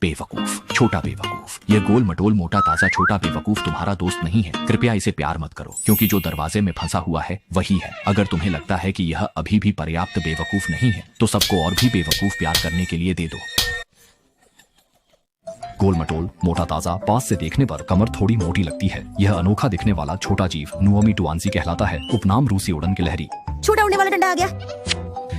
बेवकूफ, छोटा बेवकूफ। यह गोल मटोल मोटा ताजा छोटा बेवकूफ तुम्हारा दोस्त नहीं है। कृपया इसे प्यार मत करो, क्योंकि जो दरवाजे में फंसा हुआ है वही है। अगर तुम्हें लगता है कि यह अभी भी पर्याप्त बेवकूफ नहीं है तो सबको और भी बेवकूफ प्यार करने के लिए दे दो। गोल मटोल मोटा ताजा, पास से देखने पर कमर थोड़ी मोटी लगती है। यह अनोखा दिखने वाला छोटा जीव नुओमी टुआंसी कहलाता है। उपनाम रूसी उड़न गिलहरी। छोटा उड़ने वाला डंडा आ गया।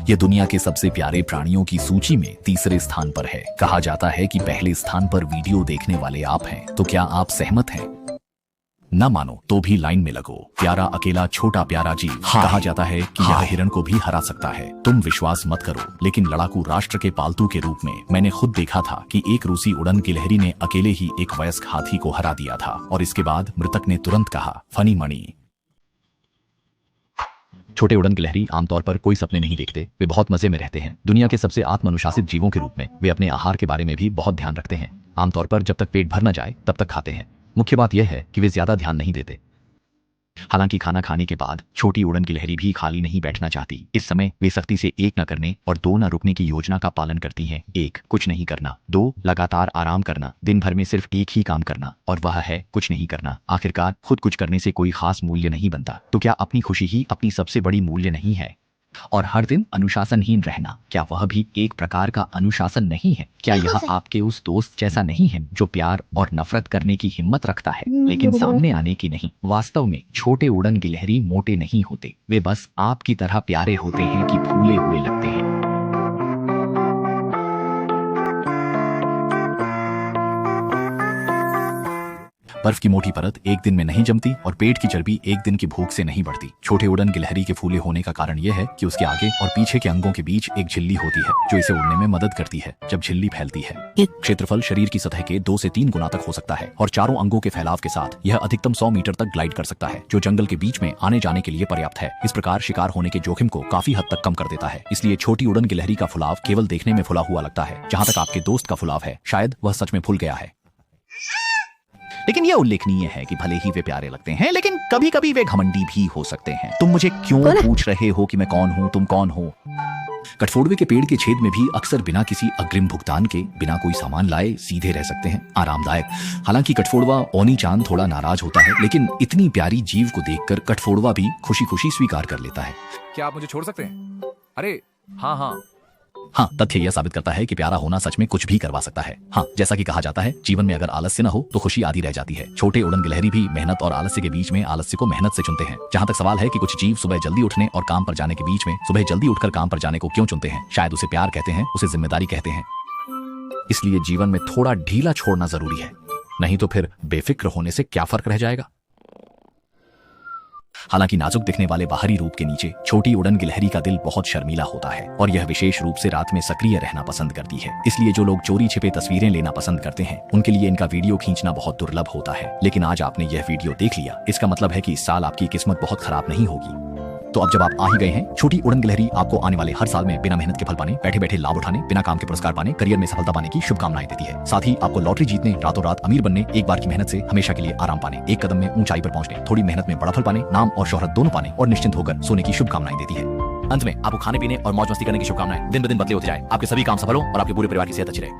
यह दुनिया के सबसे प्यारे प्राणियों की सूची में तीसरे स्थान पर है। कहा जाता है कि पहले स्थान पर वीडियो देखने वाले आप हैं, तो क्या आप सहमत हैं? न मानो तो भी लाइन में लगो। प्यारा अकेला छोटा प्यारा जीव। कहा जाता है कि यह हिरण को भी हरा सकता है। तुम विश्वास मत करो, लेकिन लड़ाकू राष्ट्र के पालतू के रूप में मैंने खुद देखा था कि एक रूसी उड़न गिलहरी ने अकेले ही एक वयस्क हाथी को हरा दिया था, और इसके बाद मृतक ने तुरंत कहा, फनी मणि। छोटे उड़न गिलहरी आमतौर पर कोई सपने नहीं देखते। वे बहुत मजे में रहते हैं। दुनिया के सबसे आत्म अनुशासित जीवों के रूप में वे अपने आहार के बारे में भी बहुत ध्यान रखते हैं। आमतौर पर जब तक पेट भर न जाए तब तक खाते हैं। मुख्य बात यह है कि वे ज्यादा ध्यान नहीं देते। हालांकि खाना खाने के बाद छोटी उड़न गिलहरी भी खाली नहीं बैठना चाहती। इस समय वे सख्ती से 1 न करने और 2 न रुकने की योजना का पालन करती हैं। 1 कुछ नहीं करना, 2 लगातार आराम करना, दिन भर में सिर्फ एक ही काम करना, और वह है कुछ नहीं करना। आखिरकार खुद कुछ करने से कोई खास मूल्य नहीं बनता, तो क्या अपनी खुशी ही अपनी सबसे बड़ी मूल्य नहीं है? और हर दिन अनुशासनहीन रहना, क्या वह भी एक प्रकार का अनुशासन नहीं है? क्या यह आपके उस दोस्त जैसा नहीं है जो प्यार और नफरत करने की हिम्मत रखता है लेकिन सामने आने की नहीं? वास्तव में छोटे उड़न गिलहरी मोटे नहीं होते, वे बस आपकी तरह प्यारे होते हैं कि फूले हुए लगते हैं। बर्फ की मोटी परत एक दिन में नहीं जमती और पेट की चर्बी एक दिन की भूख से नहीं बढ़ती। छोटे उड़न गिलहरी के फूले होने का कारण यह है कि उसके आगे और पीछे के अंगों के बीच एक झिल्ली होती है जो इसे उड़ने में मदद करती है। जब झिल्ली फैलती है, क्षेत्रफल शरीर की सतह के 2 से 3 गुना तक हो सकता है, और चारों अंगों के फैलाव के साथ यह अधिकतम 100 मीटर तक ग्लाइड कर सकता है, जो जंगल के बीच में आने जाने के लिए पर्याप्त है। इस प्रकार शिकार होने के जोखिम को काफी हद तक कम कर देता है। इसलिए छोटी उड़न गिलहरी का फुलाव केवल देखने में फुला हुआ लगता है। जहाँ तक आपके दोस्त का फुलाव है, शायद वह सच में फूल गया है। लेकिन यह उल्लेखनीय है कि भले ही वे प्यारे लगते हैं, लेकिन कभी कभी वे घमंडी भी हो सकते हैं। तुम मुझे क्यों पूछ रहे हो कि मैं कौन हूँ? तुम कौन हो? कठफोड़वे के पेड़ के छेद में भी अक्सर बिना किसी अग्रिम भुगतान के, बिना कोई सामान लाए सीधे रह सकते हैं। आरामदायक। हालांकि कठफोड़वा ओनी चांद थोड़ा नाराज होता है, लेकिन इतनी प्यारी जीव को देखकर कठफोड़वा भी खुशी खुशी स्वीकार कर लेता है। क्या आप मुझे छोड़ सकते हैं? अरे हाँ, तथ्य यह साबित करता है कि प्यारा होना सच में कुछ भी करवा सकता है। जैसा कि कहा जाता है, जीवन में अगर आलस्य न हो तो खुशी आधी रह जाती है। छोटे उड़न गिलहरी भी मेहनत और आलस्य के बीच में आलस्य को मेहनत से चुनते हैं। जहां तक सवाल है कि कुछ जीव सुबह जल्दी उठने और काम पर जाने के बीच में सुबह जल्दी उठकर काम पर जाने को क्यों चुनते हैं, शायद उसे प्यार कहते हैं, उसे जिम्मेदारी कहते हैं। इसलिए जीवन में थोड़ा ढीला छोड़ना जरूरी है, नहीं तो फिर बेफिक्र होने से क्या फर्क रह जाएगा। हालांकि नाजुक दिखने वाले बाहरी रूप के नीचे छोटी उड़न गिलहरी का दिल बहुत शर्मीला होता है, और यह विशेष रूप से रात में सक्रिय रहना पसंद करती है। इसलिए जो लोग चोरी छिपे तस्वीरें लेना पसंद करते हैं, उनके लिए इनका वीडियो खींचना बहुत दुर्लभ होता है। लेकिन आज आपने यह वीडियो देख लिया, इसका मतलब है कि इस साल आपकी किस्मत बहुत खराब नहीं होगी। तो अब जब आप आ ही गए हैं, छोटी उड़न गिलहरी आपको आने वाले हर साल में बिना मेहनत के फल पाने, बैठे बैठे लाभ उठाने, बिना काम के पुरस्कार पाने, करियर में सफलता पाने की शुभकामनाएं देती है। साथ ही आपको लॉटरी जीतने, रातों रात अमीर बनने, एक बार की मेहनत से हमेशा के लिए आराम पाने, एक कदम में ऊंचाई पर पहुंचने, थोड़ी मेहनत में बड़ा फल पाने, नाम और शोहरत दोनों पाने और निश्चिंत होकर सोने की शुभकामनाएं देती है। अंत में आपको खाने पीने और मौज मस्ती करने की शुभकामनाएं। दिन ब दिन बदले होते जाए, आपके सभी काम सफल हो और आपके पूरे परिवार की सेहत अच्छी रहे।